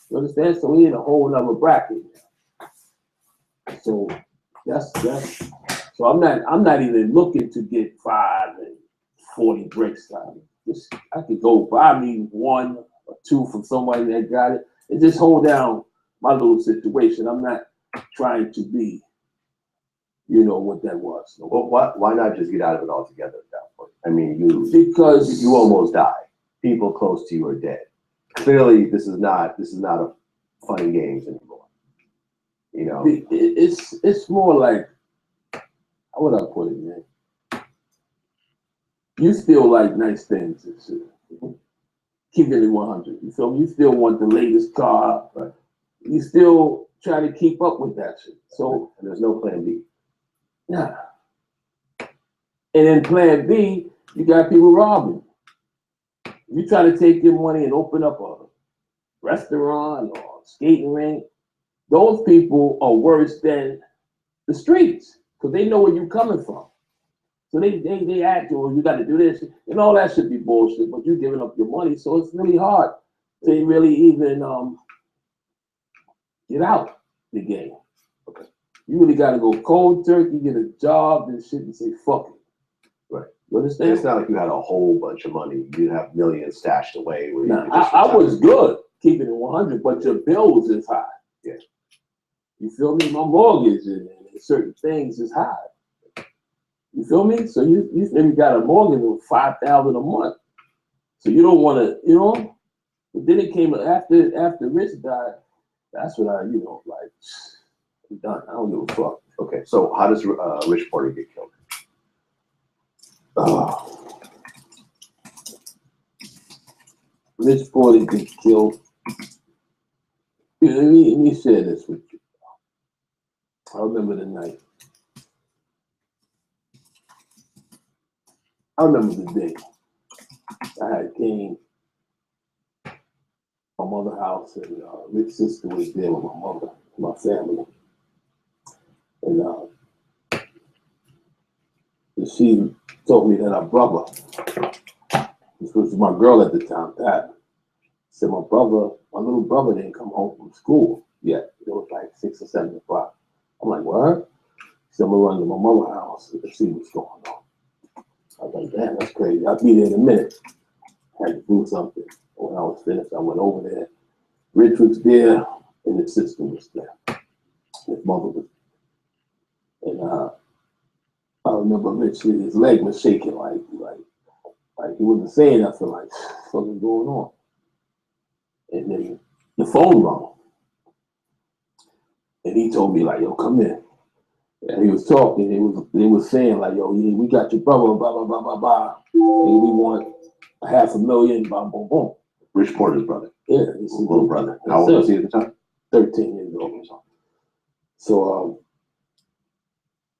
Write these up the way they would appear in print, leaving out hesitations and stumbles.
You understand? So we in a whole nother bracket. So that's so I'm not even looking to get 5 and 40 bricks out of it. I could go buy me 1 or 2 from somebody that got it and just hold down my little situation. I'm not trying to be, what that was. So, Well, why not just get out of it altogether at that point? I mean, because you almost died. People close to you are dead. Clearly, this is not a fun and games anymore. It's more like, how would I put it, man? You still like nice things and shit. Keeping it 100. You feel me? You still want the latest car. Right? You still try to keep up with that shit. So and there's no plan B. Yeah. And then plan B, you got people robbing. You try to take your money and open up a restaurant or a skating rink. Those people are worse than the streets because they know where you're coming from. So they act, you got to do this, and all that should be bullshit. But you're giving up your money, so it's really hard to really even get out the game. Okay. You really got to go cold turkey, get a job and shit, and say fuck it. Right. You understand? It's not like you had a whole bunch of money. You have millions stashed away. Where now, I was good keeping it 100, but your bills is high. Yeah. You feel me? My mortgage and certain things is high. You feel me? So you maybe got a mortgage of $5,000 a month. So you don't want to, But then it came after Rich died. That's when I, I'm done. I don't give a fuck. Okay. So how does Rich Porter get killed? Rich Porter get killed. Let me share this with you. I remember the night. I remember the day. I had came to my mother's house, and Rich's sister was there with my mother, my family. And she told me that her brother, this was my girl at the time, Pat, said my little brother didn't come home from school yet. It was like 6 or 7 o'clock. I'm like, what? So I'm gonna run to my mother's house and see what's going on. I was like, damn, that's crazy. I'll be there in a minute. I had to do something. When I was finished, I went over there. Rich was there, and his sister was there. His mother was there. And I remember Rich, his leg was shaking like he wasn't saying nothing, like, what's going on? And then the phone rang. And he told me, like, yo, come in. And he was talking, they was saying, like, yo, yeah, we got your brother, blah, blah, blah, blah, blah. And we want $500,000, boom, boom, boom. Rich Porter's brother. Yeah, his little brother. How old was he at the time? 13 years old. So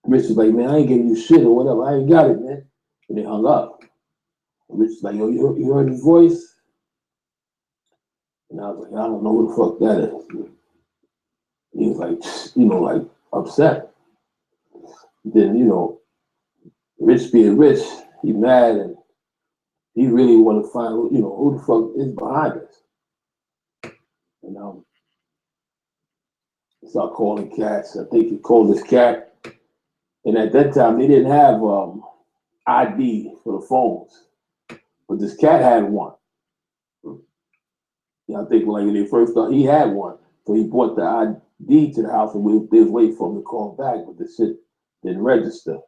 Rich was like, man, I ain't giving you shit or whatever. I ain't got it, man. And they hung up. And Rich was like, yo, you heard his voice? And I was like, I don't know who the fuck that is. He was like, like upset. Then, Rich being Rich, he mad and he really want to find, who the fuck is behind us. And he started calling cats. I think he called this cat. And at that time, they didn't have ID for the phones. But this cat had one. I think when they first thought he had one. So he brought the ID to the house and they was waiting for him to call back, but the shit didn't register.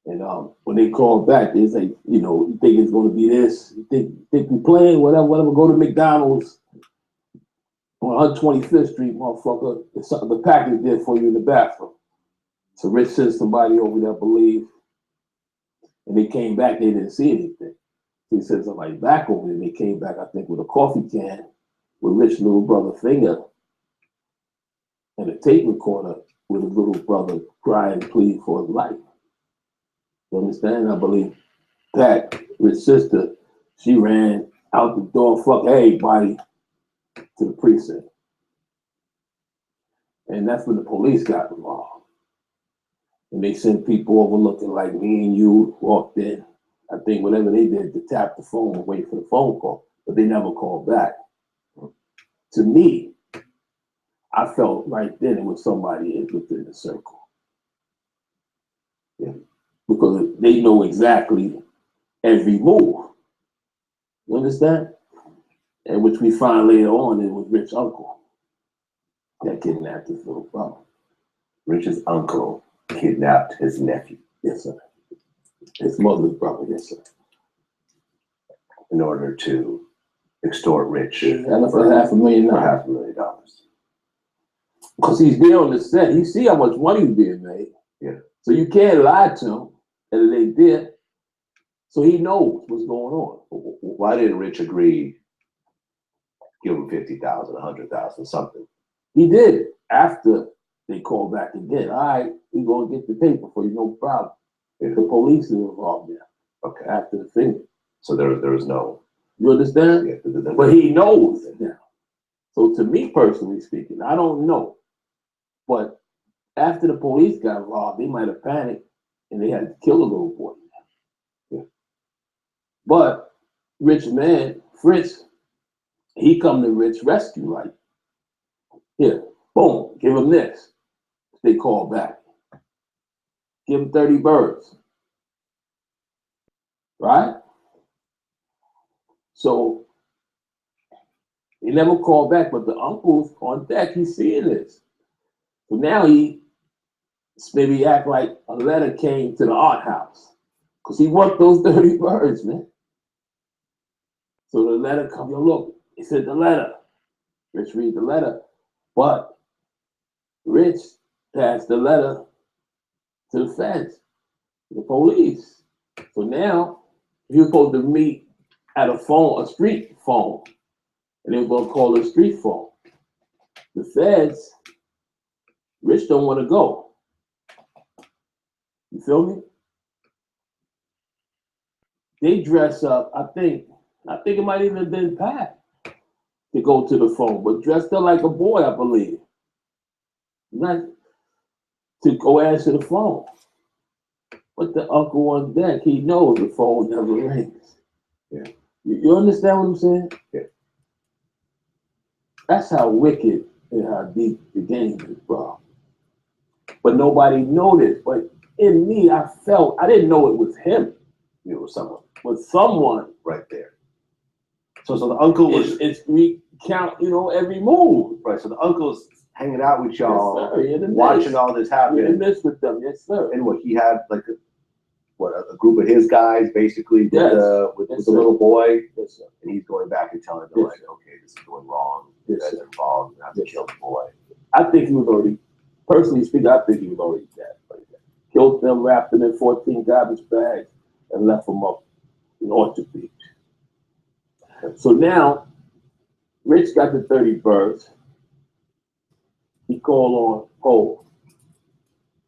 And when they called back, they say, you think it's going to be this? You think we playing? Whatever. Go to McDonald's on 125th Street, motherfucker. The package there for you in the bathroom. So Rich sent somebody over there, I believe, and they came back. They didn't see anything. So he sent somebody back over there. They came back, I think, with a coffee can with Rich's little brother finger and a tape recorder with his little brother crying, pleading for his life. You understand? I believe Pat, Rich's sister, she ran out the door, fuck everybody, to the precinct. And that's when the police got involved. And they sent people over looking like me and you walked in. I think whatever they did to tap the phone and wait for the phone call, but they never called back. to me, I felt right then it was somebody within the circle. Yeah. Because they know exactly every move. You understand? And which we find later on, it was Rich's uncle that kidnapped his little brother. Rich's uncle kidnapped his nephew. Yes, sir. His mother's brother, yes, sir. In order to extort Rich And for $500,000. $500,000. Because he's there on the set. He see how much money is being made. Yeah. So you can't lie to him that they did. So he knows what's going on. Why didn't Rich agree? Give him 50,000, 100,000, something. He did after they called back again. All right, we're gonna get the paper for you, no problem. Yeah. The police are involved there. Okay. After the finger. So there was no. You understand? Yeah, but he knows it now. So to me personally speaking, I don't know. But after the police got involved, they might have panicked and they had to kill the little boy. Yeah. But Rich man, Fritz, he come to Rich rescue, like, here, boom, give him this. They call back. Give him 30 birds. Right? So he never called back, but the uncle's on deck, he's seeing this. So now he maybe act like a letter came to the art house. Because he want those 30 birds, man. So the letter come, yo, look, he said the letter. Rich read the letter. But Rich passed the letter to the feds, to the police. So now he was supposed to meet at a street phone. And they were gonna call it a street phone. The feds, Rich don't want to go. You feel me? They dress up, I think it might even have been Pat to go to the phone, but dressed up like a boy, I believe. Not to go answer the phone. But the uncle on deck, he knows the phone never rings. Yeah. You understand what I'm saying? Yeah. That's how wicked and how deep the game is, bro. But nobody noticed. But in me, I didn't know it was him. It was someone. But someone right there. So the uncle was. It's recount, every move. Right. So the uncle's hanging out with y'all, yes, watching all this happen. In the midst with them, yes, sir. And what he had like a group of his guys basically with the little boy. Yes, sir. And he's going back and telling them like, okay, this is going wrong. You guys are involved. You have to kill the boy. I think he was already, personally speaking, I think he was already dead. Killed them, wrapped them in 14 garbage bags, and left them up in Orchard Beach. So now, Rich got the 30 birds. He called on Cole.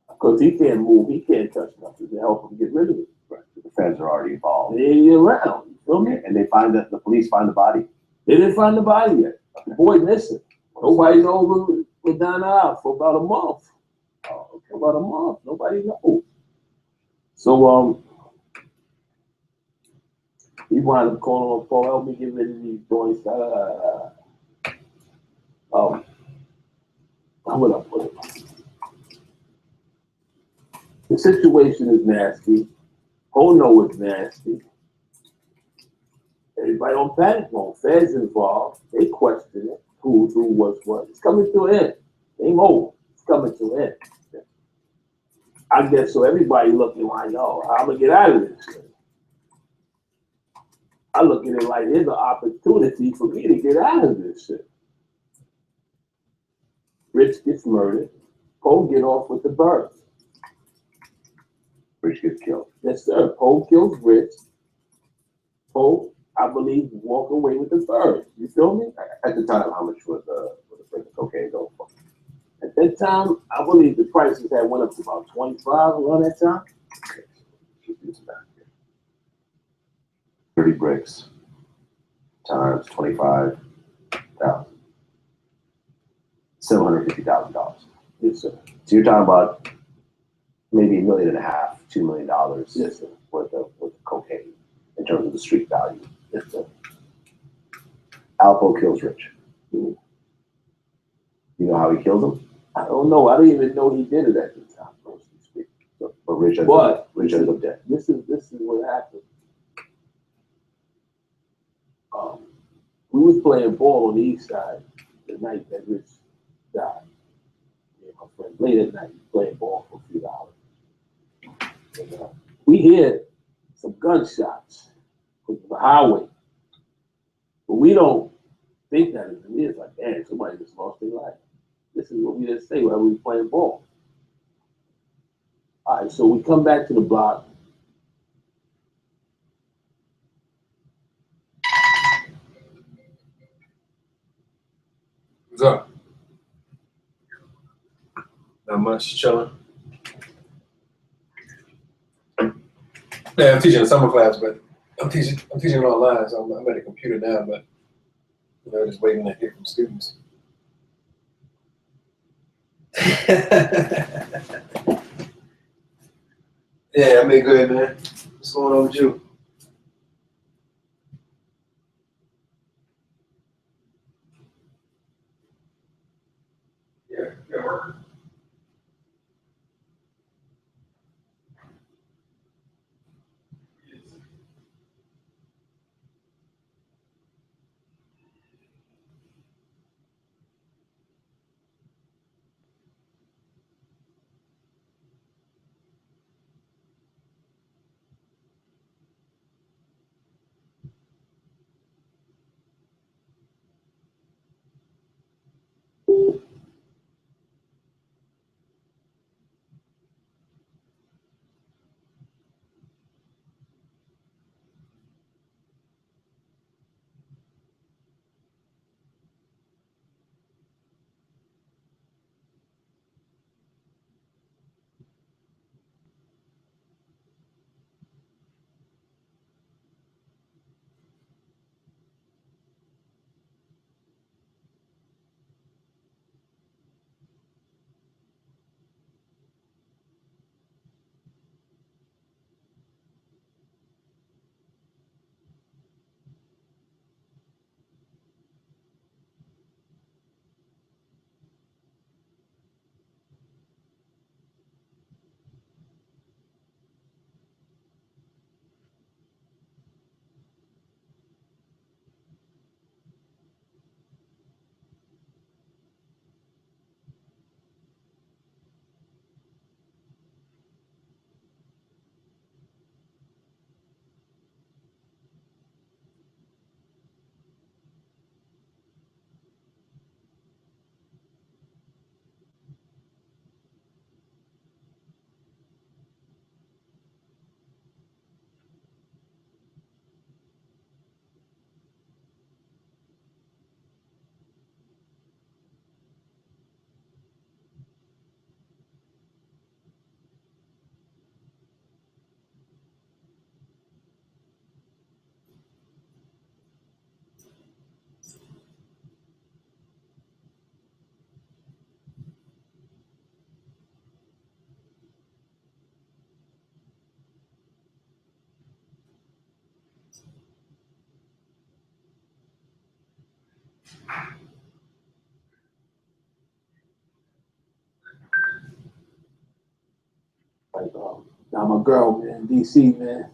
Because he can't move, he can't touch nothing to help him get rid of it. Right. The feds are already involved. They're around, you feel me? And they the police find the body. They didn't find the body yet. The boy missing. Nobody knows was down the aisle for about a month. Oh, okay. About a month. Nobody knows. So he wound up calling on Paul, help me get rid of these boys. How would I put it? The situation is nasty. Paul know it's nasty. Everybody on panic mode. Feds involved. They question it. Who was what. It's coming to an end. It ain't over. It's coming to an end. I guess so. Everybody looking like, yo, how I'm gonna get out of this shit. I look at it like there's an opportunity for me to get out of this shit. Rich gets murdered. Poe get off with the birds. Rich gets killed. Yes, sir. Poe kills Rich. Poe, I believe, walk away with the birds. You feel me? At the time, how much was the cocaine going for? At that time, I believe the prices had went up to about 25 around that time. Okay. 30 bricks times 25,000. $750,000. Yes, sir. So you're talking about maybe $1.5 million, $2 million yes, sir. worth of cocaine in terms of the street value. Yes, sir. Alpo kills Rich. Mm-hmm. You know how he killed him? I don't know. I didn't even know he did it at the time, mostly speaking. But Rich ends up dead. This is what happened. We was playing ball on the east side the night that Rich died. Me and my friend, late at night, playing ball for a few hours. And, we hear some gunshots from the highway, but we don't think that is me. It's like, damn, somebody just lost their life. This is what we didn't say while we were playing ball. All right, so we come back to the block. What's up? Not much, chilling. Yeah, I'm teaching a summer class, but I'm teaching it online, so I'm at a computer now, but you know, just waiting to hear from students. Yeah, I been good, man. What's going on with you? Yeah, good work. Like, now my girl, man, DC, man,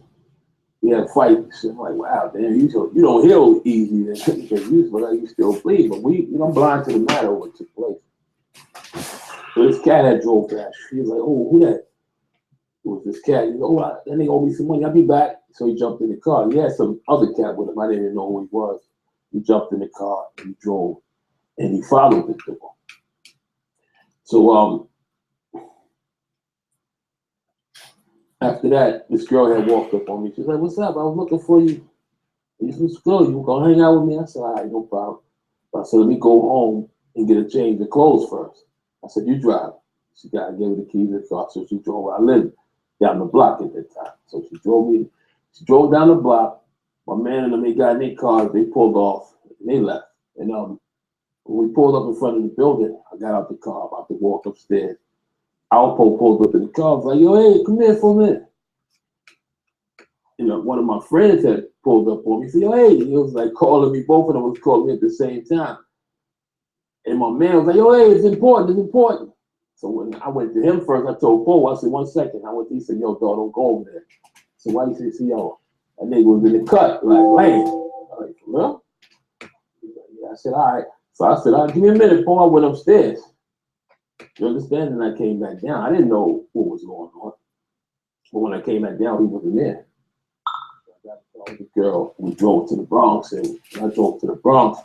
we had fights. I'm like, wow, damn, you don't heal easy then, because you still bleed. But I'm blind to the matter of what took place. So this cat had drove past. He was like, oh, who that? It was this cat. He goes, oh, then they owe me some money. I'll be back. So he jumped in the car. He had some other cat with him. I didn't even know who he was. He jumped in the car and he drove, and he followed the door. So after that, this girl had walked up on me. She's like, what's up? I was looking for you. He said, let's go. You gonna hang out with me? I said, all right, no problem. I said, let me go home and get a change of clothes first. I said, you drive. I gave her the keys to the car, so she drove. I lived down the block at that time. So she drove down the block. My man and them, they got in their cars, they pulled off, and they left. And when we pulled up in front of the building, I got out the car, about to walk upstairs. Alpo pulled up in the car, I was like, yo, hey, come here for a minute. One of my friends had pulled up on me. He said, yo, hey, he was like calling me, both of them was calling me at the same time. And my man was like, yo, hey, it's important, it's important. So when I went to him first, I told Paul, I said, 1 second. I went to, he said, yo, dog, don't go over there. So why you say, see, yo, that nigga was in the cut, like, laying. I'm like, well, yeah. I said, all right. So I said, all right, give me a minute, Paul. I went upstairs. You understand? And I came back down. I didn't know what was going on. But when I came back down, he wasn't there. I got to tell the girl, we drove to the Bronx, and when I drove to the Bronx,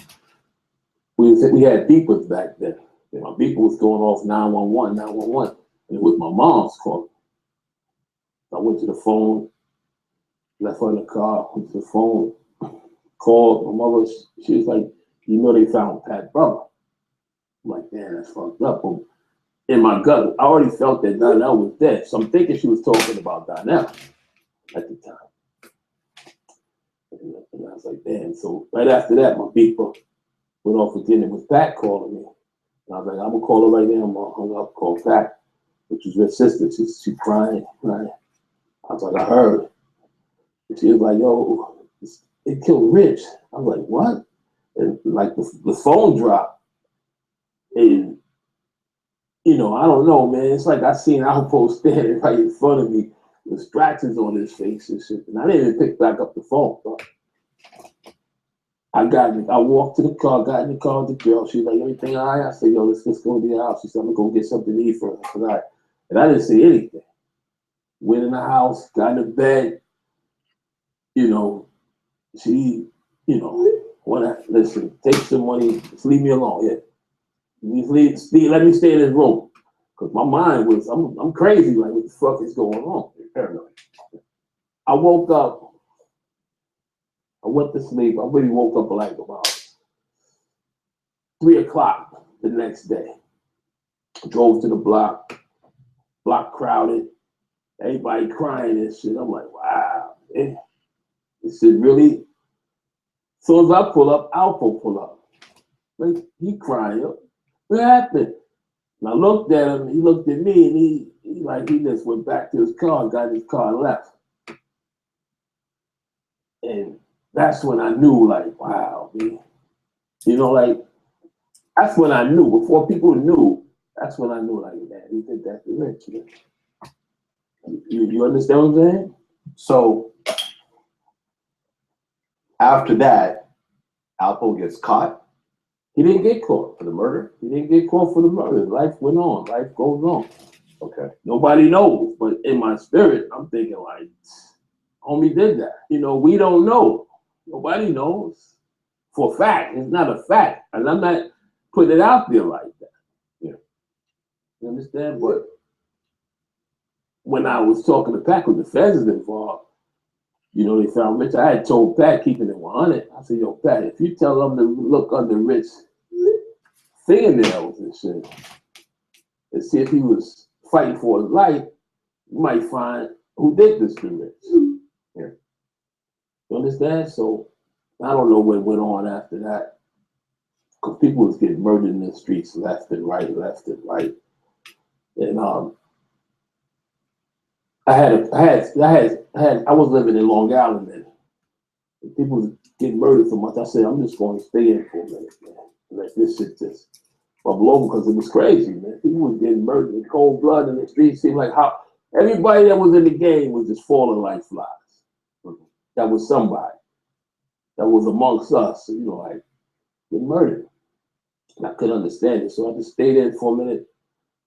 we had beepers back then. And my beeper was going off 911, 911. And it was my mom's call. I went to the phone, left her in the car, went to the phone, called my mother. She was like, you know they found Pat's brother. I'm like, damn, that's fucked up. But in my gut, I already felt that Donnell was dead. So I'm thinking she was talking about Donnell at the time. And I was like, damn. So right after that, my beeper went off again. It was Pat calling me. And I was like, I'm gonna call her right now. I'm gonna hung up, call Pat, which was her sister. She's crying, crying. I was like, I heard. And she was like, yo, it killed Rich. I was like, what? And like the phone dropped. And, you know, I don't know, man. It's like I seen Alpo standing right in front of me with scratches on his face and shit. And I didn't even pick back up the phone. But I walked to the car, got in the car with the girl. She was like, everything all right? I said, yo, let's go to the house. She said, I'm gonna go get something to eat for her. I said, all right. And I didn't say anything. Went in the house, got in the bed, you know, she, you know, listen, take some money, just leave me alone, yeah. Let me stay in this room. Because my mind was, I'm crazy, like, what the fuck is going on? You're paranoid. I woke up, I went to sleep, I really woke up like about 3 o'clock the next day. Drove to the block crowded, everybody crying and shit. I'm like, wow, man. This shit really, as soon as I pull up, Alpo pull up. Like, he crying. What happened? And I looked at him, he looked at me, and he just went back to his car, got in his car and left. And that's when I knew, like, wow, man. You know, like, that's when I knew. Before people knew, that's when I knew, like, man, he did that to Rich, man. You understand what I'm saying? So after that, Alpo gets caught He didn't get caught. for the murder. He didn't get caught for the murder. Life went on. Life goes on. Okay. Nobody knows, but in my spirit, I'm thinking like, homie did that. You know, we don't know. Nobody knows for a fact. It's not a fact, and I'm not putting it out there like that. Yeah. You understand? But when I was talking to Pat, with the feds is involved, you know, they found Rich. I had told Pat, keeping it 100. I said, yo, Pat, if you tell them to look under Rich's fingernails and shit, and see if he was fighting for his life, you might find who did this to Rich. Yeah. You understand? So I don't know what went on after that. Because people was getting murdered in the streets left and right. And I was living in Long Island then. And people was getting murdered so much. I said, I'm just going to stay in for a minute, man. Let this shit just bubble over, because it was crazy, man. People was getting murdered in cold blood in the streets. Seemed like how everybody that was in the game was just falling like flies. That was somebody. That was amongst us, you know, like getting murdered. And I couldn't understand it. So I just stayed in for a minute.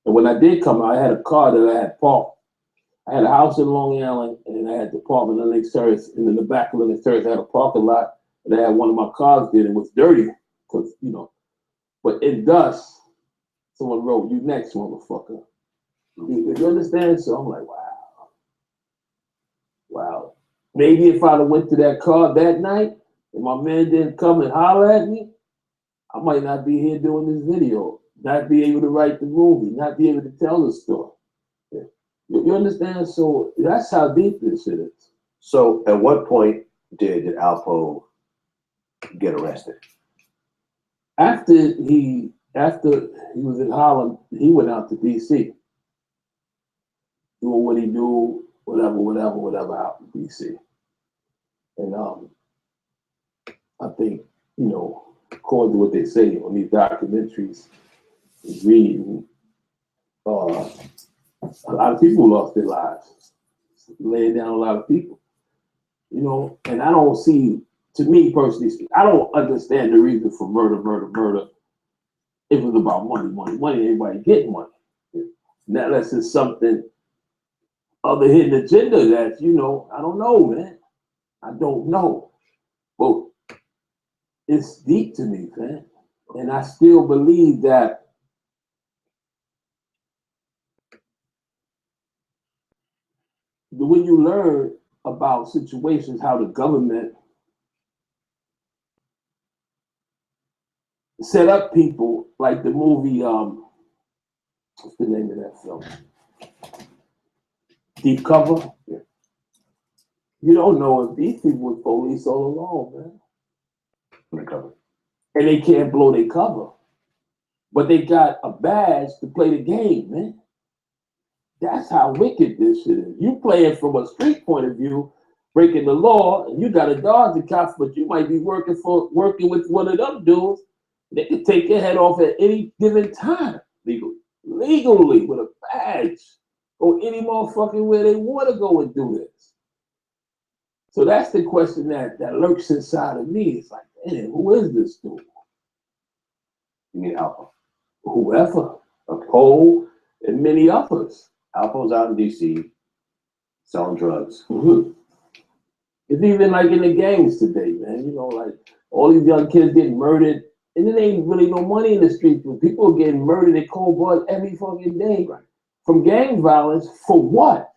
And when I did come out, I had a car that I had parked. I had a house in Long Island, and I had the apartment in Lake Terrace. And in the back of Lake Terrace, I had a parking lot. And I had one of my cars there, and it was dirty, because, you know, but in dust, someone wrote, "You next, motherfucker." You understand? So I'm like, wow. Wow. Maybe if I'd have went to that car that night, and my man didn't come and holler at me, I might not be here doing this video, not be able to write the movie, not be able to tell the story. You understand? So that's how deep this shit is. So at what point did Alpo get arrested? After he was in Harlem, he went out to DC, doing what he do, whatever out in DC. And I think, you know, according to what they say on these documentaries, reading, a lot of people lost their lives, laying down a lot of people, you know, and I don't see, to me personally, I don't understand the reason for murder. It was about money, everybody getting money. Now unless it's something other hidden agenda that, you know, I don't know, man. I don't know. But it's deep to me, man. And I still believe that when you learn about situations, how the government set up people, like the movie, what's the name of that film? Deep Cover. Yeah. You don't know if these people were police all along, man. Undercover. And they can't blow their cover. But they got a badge to play the game, man. That's how wicked this shit is. You play it from a street point of view, breaking the law, and you got a dodge the cops, but you might be working with one of them dudes. They could take your head off at any given time, legally with a badge, or any motherfucking where they want to go and do this. So that's the question that lurks inside of me. It's like, man, who is this dude? You mean Alpo? Whoever, Okay. Cole, and many others. Alpo's out in DC selling drugs. Mm-hmm. It's even like in the gangs today, man. You know, like all these young kids getting murdered, and there ain't really no money in the streets. But people are getting murdered in cold blood every fucking day from gang violence. For what?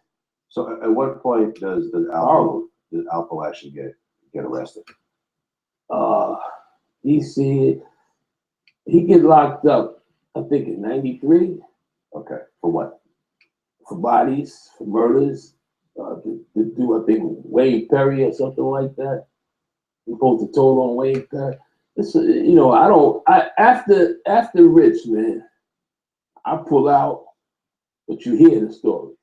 So at what point does Alpo actually get arrested? He get locked up, I think in '93. Okay, for what? For bodies, for murders, to do, I think, Wayne Perry or something like that. He supposed to toll on Wayne Perry. It's, you know, after Rich, man, I pull out, but you hear the stories.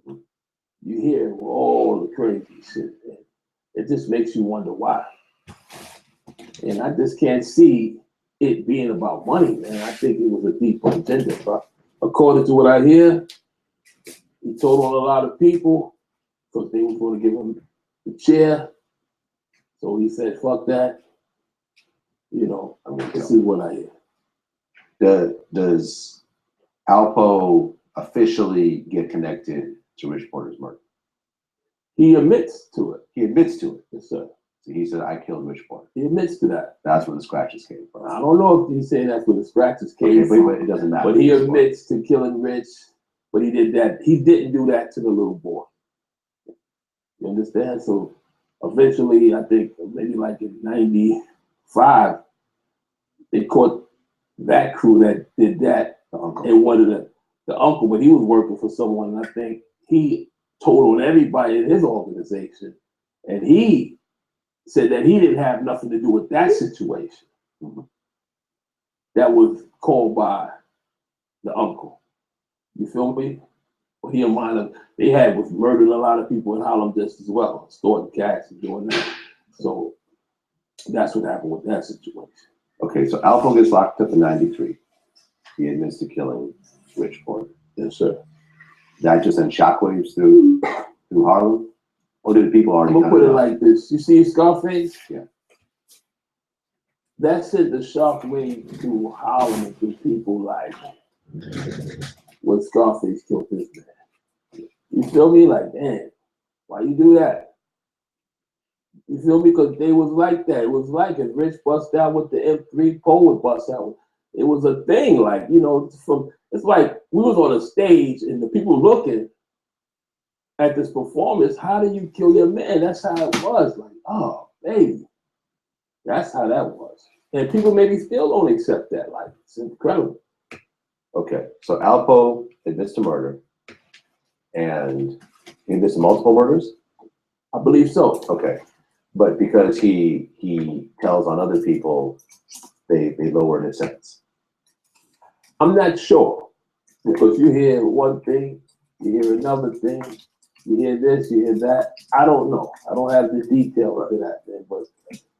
You hear all the crazy shit, man. It just makes you wonder why. And I just can't see it being about money, man. I think it was a deeper agenda, but according to what I hear, he told on a lot of people because they were going to give him the chair. So he said, fuck that. You know, I mean, this is what I hear. Does Alpo officially get connected to Rich Porter's murder? He admits to it. He admits to it. Yes, sir. So he said, I killed Rich Porter. He admits to that. That's where the scratches came from. I don't know if he's saying that's where the scratches came from. But it doesn't matter. But he admits to killing Rich. But he did that. He didn't do that to the little boy. You understand? So eventually, I think maybe like in '95, they caught that crew that did that. The uncle. And one of the uncle, but he was working for someone, and I think he told on everybody in his organization, and he said that he didn't have nothing to do with that situation. That was called by the uncle. You feel me? Well, he and mine, they was murdering a lot of people in Harlem just as well, storing cash and doing that. So that's what happened with that situation. Okay, so Alpo gets locked up in '93. He admits to killing Rich Porter. Yes, sir. That just sent shockwaves through Harlem? Or did people already I'm gonna put it like this. You see Scarface? Yeah. That sent the shockwave through Harlem and through people like when Scarface killed this man. You feel me? Like, damn, why you do that? You feel me? Because they was like that. It was like if Rich bust out with the M3, Poe would bust out. It was a thing, like, you know, it's like we was on a stage and the people looking at this performance, how do you kill your man? That's how it was. Like, oh, baby. That's how that was. And people maybe still don't accept that. Like, it's incredible. Okay, so Alpo admits to murder, and he admits to multiple murders? I believe so. Okay, but because he tells on other people, they lowered his sentence. I'm not sure, because you hear one thing, you hear another thing, you hear this, you hear that. I don't know. I don't have the details of that, man. But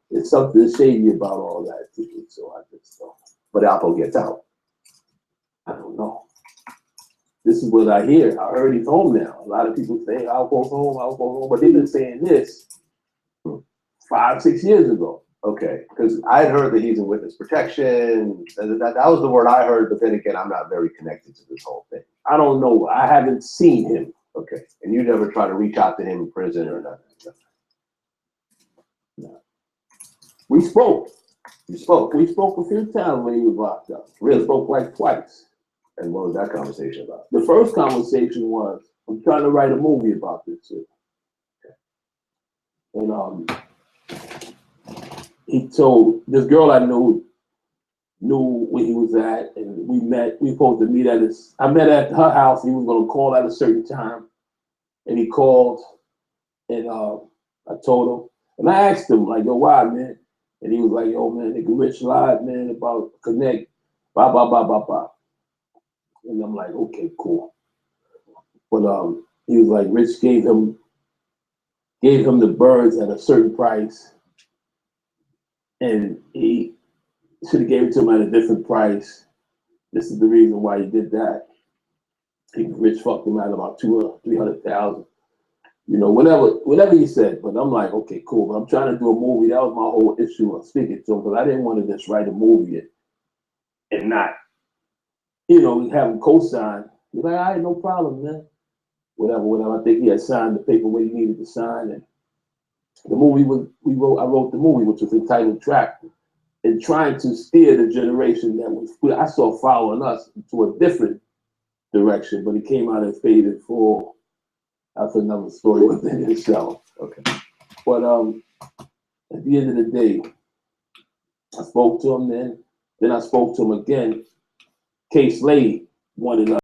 There's something shady about all that. So I just don't. But Alpo gets out. I don't know. This is what I hear. I heard he's home now. A lot of people say Alpo's home, but they've been saying this 5, 6 years ago. Okay, because I had heard that he's in witness protection. That was the word I heard, but then again, I'm not very connected to this whole thing. I don't know. I haven't seen him. Okay, and you never try to reach out to him in prison or nothing? No. We spoke. You spoke. We spoke a few times when he was locked up. We spoke like twice. And what was that conversation about? The first conversation was, I'm trying to write a movie about this shit. And he told this girl I knew where he was at, and we met. We supposed to meet I met at her house. He was gonna call at a certain time, and he called, and I told him, and I asked him like, "Yo, why, man?" And he was like, "Yo, man, nigga, Rich lied, man, about Connect, blah blah blah blah blah." And I'm like, "Okay, cool." But he was like, Rich gave him the birds at a certain price, and he should have gave it to him at a different price. This is the reason why he did that. Rich fucked him out about 200,000, 300,000. You know, whatever he said. But I'm like, okay, cool. But I'm trying to do a movie. That was my whole issue of speaking to him, because I didn't want to just write a movie and not, you know, have him co-sign. He's like, all right, no problem, man. Whatever. I think he had signed the paper where he needed to sign, and the movie I wrote the movie, which was entitled Trapped, and trying to steer the generation that I saw following us to a different direction, but it came out and faded for. That's another story within itself. Okay. But at the end of the day, I spoke to him then I spoke to him again. Case Slade wanted us.